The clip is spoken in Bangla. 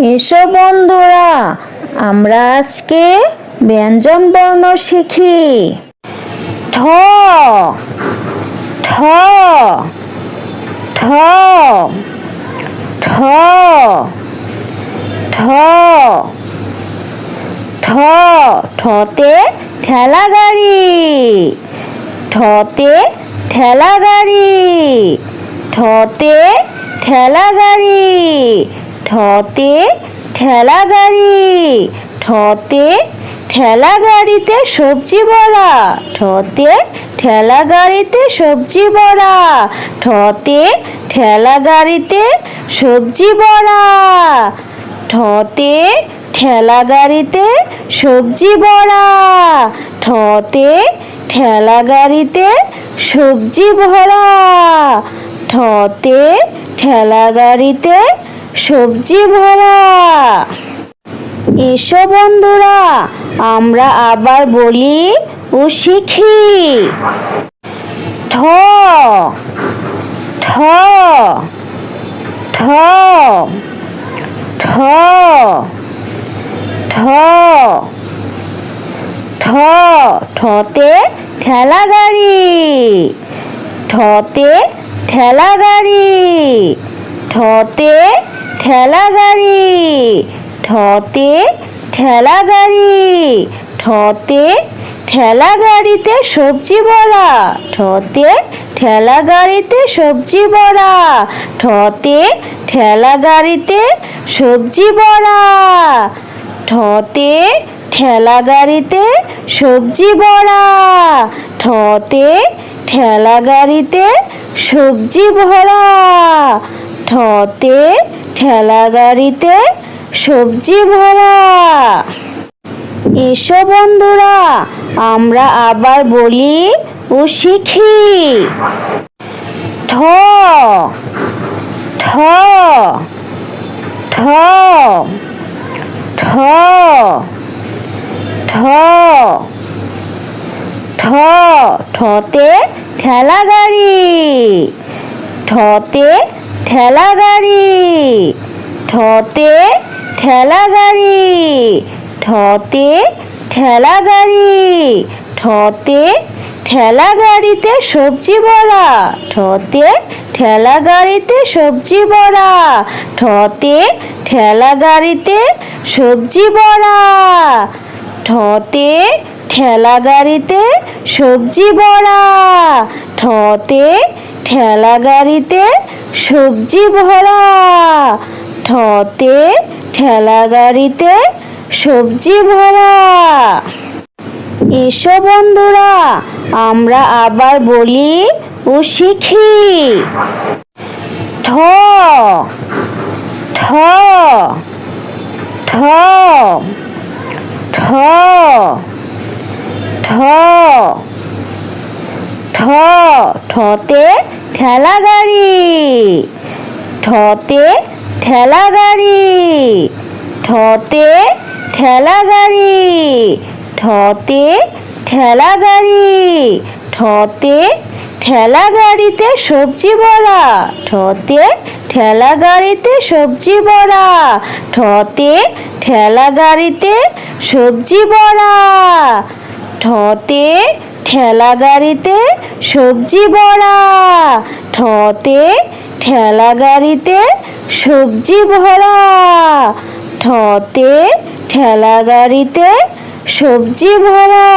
এসো বন্ধুরা, আমরা আজকে ব্যঞ্জন বর্ণ শিখি। ঠ ঠ ঠ ঠ ঠ ঠ ঠতে ঠেলা গাড়ি, ঠতে ঠেলা গাড়ি, ঠতে ঠেলা গাড়ি, ঠতে ঠেলা গাড়ি, ঠতে ঠেলা গাড়িতে সবজি বড়া, ঠতে ঠেলা গাড়িতে সবজি বড়া, ঠতে ঠেলা গাড়িতে সবজি বড়া, ঠতে ঠেলা গাড়িতে সবজি বড়া, ঠতে ঠেলা গাড়িতে সবজি ভরা, ঠতে ঠেলা গাড়িতে সবজি ভরা। এসো বন্ধুরা, আমরা আবার বলি ও শিখি। ঠ ঠ ঠ ঠ ঠ ঠ ঠতে ঠেলা গাড়ি, ঠতে ঠেলা গাড়ি, ঠতে ঠেলা গাড়ি, ঠতে ঠেলা গাড়ি, ঠতে ঠেলা গাড়িতে সবজি বড়া, ঠতে ঠেলা গাড়িতে সবজি বড়া, ঠতে ঠেলা গাড়িতে সবজি বড়া, ঠতে ঠেলা গাড়িতে সবজি বড়া, ঠতে ঠেলা গাড়িতে সবজি ভরা, ঠতে ঠেলা গাড়িতে সবজি ভরা। এসো বন্ধুরা, আমরা আবার বলি ও শিখি। ঠ ঠ ঠ ঠ ঠ ঠ ঠতে ঠেলা গাড়ি, ঠতে ঠেলা গাড়ি, ঠতে ঠেলা গাড়ি, ঠতে ঠেলা গাড়ি, ঠতে ঠেলা গাড়িতে সবজি বড়া, ঠতে ঠেলা গাড়িতে সবজি বড়া, ঠতে ঠেলা গাড়িতে সবজি বড়া, ঠতে ঠেলা গাড়িতে সবজি বড়া, ঠতে ঠেলা গাড়িতে সবজি ভরা, ঠতে ঠেলা গাড়িতে সবজি ভরা। এসো বন্ধুরা, আমরা আবার বলি ও শিখি। ঠ ঠ ঠ ঠ ঠ ঠ ঠতে ঠেলা গাড়ি, ঠতে ঠেলা গাড়ি, ঠতে ঠেলা গাড়ি, ঠতে ঠেলা গাড়ি, ঠতে ঠেলা গাড়িতে সবজি বড়া, ঠতে ঠেলা গাড়িতে সবজি বড়া, ঠতে ঠেলা গাড়িতে সবজি বড়া, ঠতে ঠেলা গাড়িতে সবজি বড়া, ঠতে ঠেলা গাড়িতে সবজি ভরা, ঠতে ঠেলা গাড়িতে সবজি ভরা।